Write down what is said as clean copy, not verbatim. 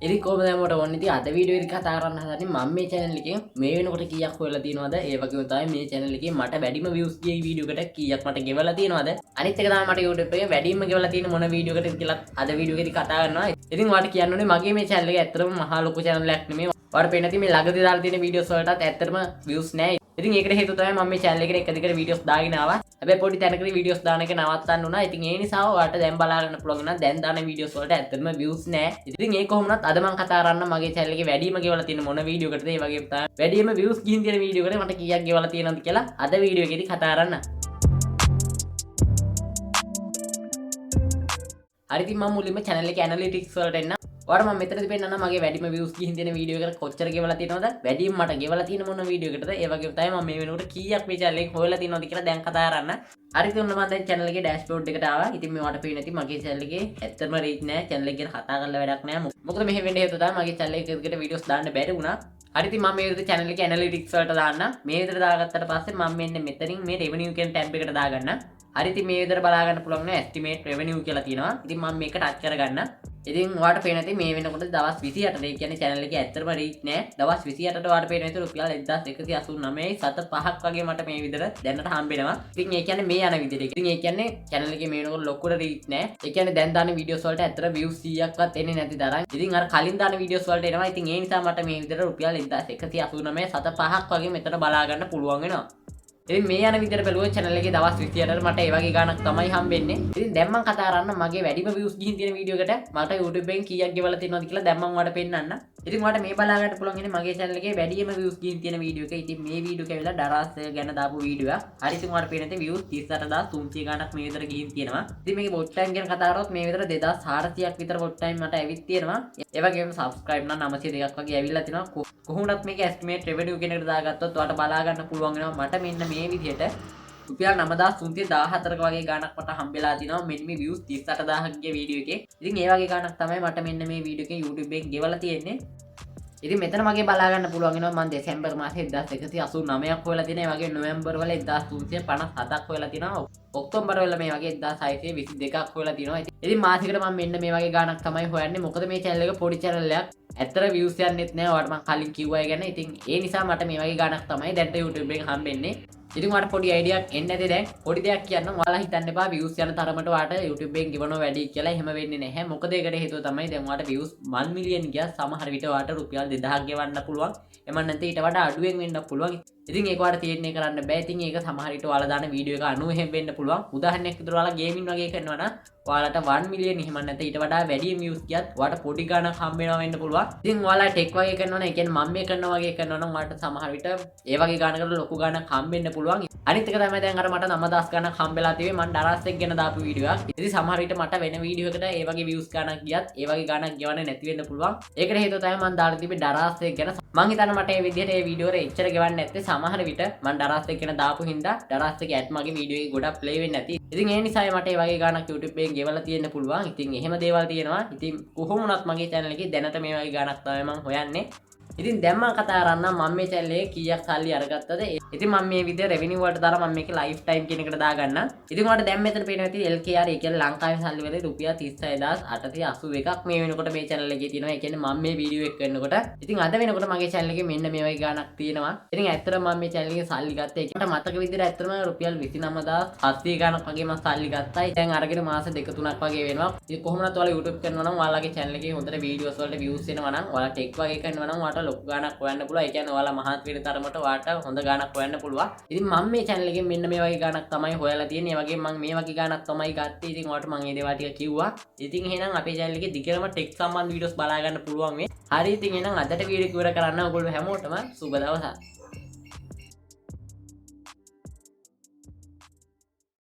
ඉතින් කොහොමද මට ඕනේ ඉතින් අද වීඩියෝ එක කතා කරන්න හදන්නේ මම මේ channel එකෙන් මේ වෙනකොට කීයක් හොයලා තියෙනවද ඒ වගේම තමයි මේ channel එකේ මට වැඩිම views ගිය වීඩියෝ එකට කීයක් මට ගෙවලා තියෙනවද අනිත් එක තමයි මට YouTube එකේ වැඩිම ගෙවලා තියෙන මොන වීඩියෝ එකටද කියලා අද වීඩියෝ එකේදී කතා කරනවා. ඉතින් ඔයාලට කියන්න ඕනේ මගේ මේ channel එක ඇත්තටම මහා ලොකු channel එකක් නෙමෙයි. ඔයාලට පේන්නේ නැති මේ ළඟදී දාලා තියෙන වීඩියෝස් වලටත් ඇත්තටම views නැහැ. ඉතින් ඒකට හේතුව තමයි මම මේ channel එකට එක දිගට වීඩියෝස් දාගෙන ආවා. හැබැයි පොඩි තැනකදී වීඩියෝස් දාන එක නවත්තන්න උනා. ඉතින් ඒ නිසා ඔයාලට දැන් බලා ගන්න පුළුවන් නම් දැන් දාන වීඩියෝස් වලට ඇත්තටම views නැහැ. ඉතින් ඒ කොහොම වුණත් අද මම කතා කරන්න මගේ channel එකේ වැඩිම ගෙවලා තියෙන මොන වීඩියෝ එකටද ඒ වගේම තමයි වැඩිම views ගිහින් තියෙන වීඩියෝ එකට මට කීයක් ගෙවලා තියෙනවද කියලා අද වීඩියෝ එකේදී කතා කරන්න. හරි ඉතින් මම මුලින්ම channel එකේ analytics වලට එන්න. ඔයාලට මම මෙතනදී පෙන්නන්න මගේ වැඩිම views ගිහින් තියෙන වීඩියෝ එකට කොච්චර ගෙවලා තියෙනවද වැඩිම මට ගෙවලා තියෙන මොන වීඩියෝ එකටද ඒ වගේම තමයි මම මේ වෙනකොට කීයක් මේ channel එකේ හොයලා තියෙනවද කියලා දැන් කතා කරන්න. හරි ඉතින් මම දැන් channel එකේ dashboard එකට ආවා. ඉතින් මේ ඔයාලට පේන්නේ නැති මගේ channel එකේ ඇත්තටම reach නැහැ. channel එක ගැන කතා කරලා වැඩක් නැහැ. මොකද මෙහෙ වෙන්නේ හේතුව තමයි මගේ channel එකේ දිගට videos දාන්න බැරි වුණා. හරි ඉතින් මම මේ විදිහට channel එකේ analytics වලට දාන්න. මේ විදිහට දාගත්තට පස්සේ මම මෙන්න මෙතනින් මේ revenue කියන tab එකට දාගන්න. හරි ඉතින් මේ විදිහට බලා ගන්න පුළුවන් නේ estimate revenue කියලා තියෙනවා. ඉතින් මම මේක ටච් කරගන්න. ඉතින් ඔයාලට පේන ඇති මේ වෙනකොට දවස් 28ට ඒ කියන්නේ channel එකේ ඇත්තටම reach නැහැ. දවස් 28ට ඔයාලට පේන ඇති රුපියල් 1189යි 7.5ක් වගේ මට මේ විදිහට දැනට හම්බෙනවා. ඉතින් ඒ කියන්නේ මේ යන විදිහට. ඉතින් ඒ කියන්නේ channel එකේ මේ වෙනකොට ලොකුට reach නැහැ. ඒ කියන්නේ දැන් දාන videos වලට ඇත්තට views 100ක්වත් එන්නේ නැති තරම්. ඉතින් අර කලින් දාන videos වලට එනවා. ඉතින් ඒ නිසා මට මේ විදිහට රුපියල් 1189 7.5ක් වගේ මෙතන බලා ගන්න පුළුවන් වෙනවා. ඉතින් මේ යන විදිහට බැලුවොත් channel එකේ දවස් 28ට මට ඒ වගේ ගාණක් තමයි හම්බෙන්නේ. ඉතින් දැන් මම කතා කරන්න මගේ වැඩිම views ගිහින් තියෙන වීඩියෝ එකට මට YouTube එකෙන් කීයක් ගෙවලා තියෙනවද කියලා දැන් මම ඔයාලට පෙන්නන්න. ඉතින් ඔයාලට මේ බලා ගන්න පුළුවන් ඉන්නේ මගේ channel එකේ වැඩිම views ගිහින් තියෙන වීඩියෝ එක. ඉතින් මේ වීඩියෝ එක ඇවිල්ලා දරාස් ගැන දාපු වීඩියෝ එක. හරි ඉතින් ඔයාලට පේන්නේ views 38300 ගාණක් මේ විතර ගිහින් තියෙනවා. ඉතින් මේකේ watch time ගැන කතා කරොත් මේ විතර 2400ක් විතර watch time මට ඇවිත් තියෙනවා. ඒ වගේම subscribe නම් 902ක් වගේ ඇවිල්ලා තිනවා. කොහොමවත් මේක estimate revenue කියන එකට දාගත්තොත් ඔයාලට බලා ගන්න පුළුවන් වෙනවා මට මෙන්න මේ විදිහට රුපියල් 9314ක වගේ ගාණක් මට හම්බෙලා තිනවා මෙන්න මේ views 38000ක ගේ වීඩියෝ එකේ. ඉතින් ඒ වගේ ගාණක් තමයි මට මෙන්න මේ වීඩියෝ එකේ YouTube එකෙන් ගෙවලා තියෙන්නේ. ඉතින් මෙතන මගේ බලා ගන්න පුළුවන් වෙනවා මම දෙසැම්බර් මාසේ 1189ක් හොයලා තියෙනවා. ඒ වගේ නොවැම්බර් වල 1357ක් හොයලා තියෙනවා. ඔක්තෝබර් වල මේ වගේ 1622ක් හොයලා තියෙනවා. ඉතින් මාසෙකට මම මෙන්න මේ වගේ ගාණක් තමයි හොයන්නේ. මොකද මේ channel එක පොඩි channel එකක්. ඇත්තට views යන්නෙත් නෑ. ඔයාලට මම කලින් කිව්වා ඒ ගැන. ඉතින් ඒ නිසා මට මේ වගේ ගාණක් තමයි දැන් YouTube එකෙන් හම්බෙන්නේ. ඉතින් ඔයාලට පොඩි අයිඩියක් එන්න ඇති දැන්. පොඩි දෙයක් කියන්නම්. ඔයාලා හිතන්න එපා views යන තරමට ඔයාලට YouTube එකෙන් ගෙවනවා වැඩි කියලා. එහෙම වෙන්නේ නැහැ. මොකද ඒකට හේතුව තමයි දැන් ඔයාලට views 1 million ගියා සමහර විට ඔයාලට රුපියල් 2000ක් ගෙවන්න පුළුවන්. එමන් නැත්නම් ඊට වඩා අඩුවෙන් වෙන්න පුළුවන්. ඉතින් ඒක ඔයාලට තීරණය කරන්න බෑ. ඉතින් ඒක සමහර විට ඔයාලා දාන වීඩියෝ එක 90 එහෙම වෙන්න පුළුවන්. උදාහරණයක් විදිහට ඔයාලා ගේමින් වගේ කරනවා නම් ඔයාලට 1 million එහෙම නැත්නම් ඊට වඩා වැඩි views ගියත් ඔයාලට පොඩි ගාණක් හම්බ වෙනවා වෙන්න පුළුවන්. ඉතින් ඔයාලා ටෙක් වගේ කරනවා නම් ඒ කියන්නේ මම මේ කරනවා වගේ කරනවා නම් ඔයාලට සමහර විට ඒ වගේ ගාණකට ලොකු ගාණක් හම්බෙන්න පුළුවන්. අනිත් එක තමයි දැන් අර මට 9000 ගාණක් හම්බෙලා තියෙන්නේ මම දරස් එක් ගැන දාපු වීඩියෝ එකක්. ඉතින් සමහර විට මට වෙන වීඩියෝ එකකට ඒ වගේ views ගාණක් ගියත් ඒ වගේ ගාණක් ගෙවන්නේ නැති වෙන්න පුළුවන්. ඒකට හේතුව තමයි මම දාලා තිබ්බේ දරස් එක් ගැන. මම හිතන්නේ මට මේ විදිහට මේ වීඩියෝ වල එච්චර ගෙවන්නේ නැත්තේ සමහර විට මම දරස් එක් ගැන දාපු හින්දා දරස් එක ඇත් මගේ වීඩියෝ එකේ ගොඩක් ප්ලේ වෙන්නේ නැති. ඉතින් ඒ නිසා මට මේ වගේ ගාණක් YouTube එකෙන් ගෙවලා තියෙන්න පුළුවන්. ඉතින් එහෙම දේවල් තියෙනවා. ඉතින් කොහොම වුණත් මගේ channel එකේ දැනට මේ වගේ ගාණක් තමයි මම හොයන්නේ. ඉතින් දැන් මම කතා කරන්න මම මේ channel එකේ කීයක් සල්ලි අරගත්තද. ඉතින් මම මේ විදිහට revenue වලට දාලා මම මේකේ life time කියන එකට දාගන්න. ඉතින් ඔයාලට දැන් මෙතන පේනවා ඇති LKR ඒ කියන්නේ ලංකාවේ සල්ලි වල රුපියල් 36881ක් මේ වෙනකොට මේ channel එකේ තියෙනවා. ඒ කියන්නේ මම මේ වීඩියෝ එක කරනකොට ඉතින් අද වෙනකොට මගේ channel එකේ මෙන්න මේ වගේ ගාණක් තියෙනවා. ඉතින් ඇත්තටම මම මේ channel එකේ සල්ලි ගත්තා. ඒකට මතක විදිහට ඇත්තටම රුපියල් 29700 ගාණක් වගේ මම සල්ලි ගත්තා. දැන් අරගෙන මාස 2-3ක් වගේ වෙනවා. ඉතින් කොහොමවත් ඔයාලා YouTube කරනවා නම් ඔයාලගේ channel එකේ හොඳට videos වලට views එනවා නම් ඔයාලා ටෙක් වගේ කරනවා නම් ඔයාලට ලොකු ගාණක් හොයන්න පුළුවන්. ඒ කියන්නේ ඔයාලා මහත් වෙන තරමට ඔයාලට හොඳ ගාණක් හොයන්න පුළුවන්. ඉතින් මම මේ channel එකෙන් මෙන්න මේ වගේ ගාණක් තමයි හොයලා තියෙන්නේ. ඒ වගේම මම මේ වගේ ගාණක් තමයි ගත්තේ. ඉතින් ඔයාලට මම මේ දේවල් ටික කිව්වා. ඉතින් එහෙනම් අපේ channel එකේ දිගටම ටෙක් සම්බන්ධ videos බලා ගන්න පුළුවන් මේ. හරි ඉතින් එහෙනම් අදට වීඩියෝ ඉවර කරන්න. ඔයගොල්ලෝ හැමෝටම සුබ දවසක්.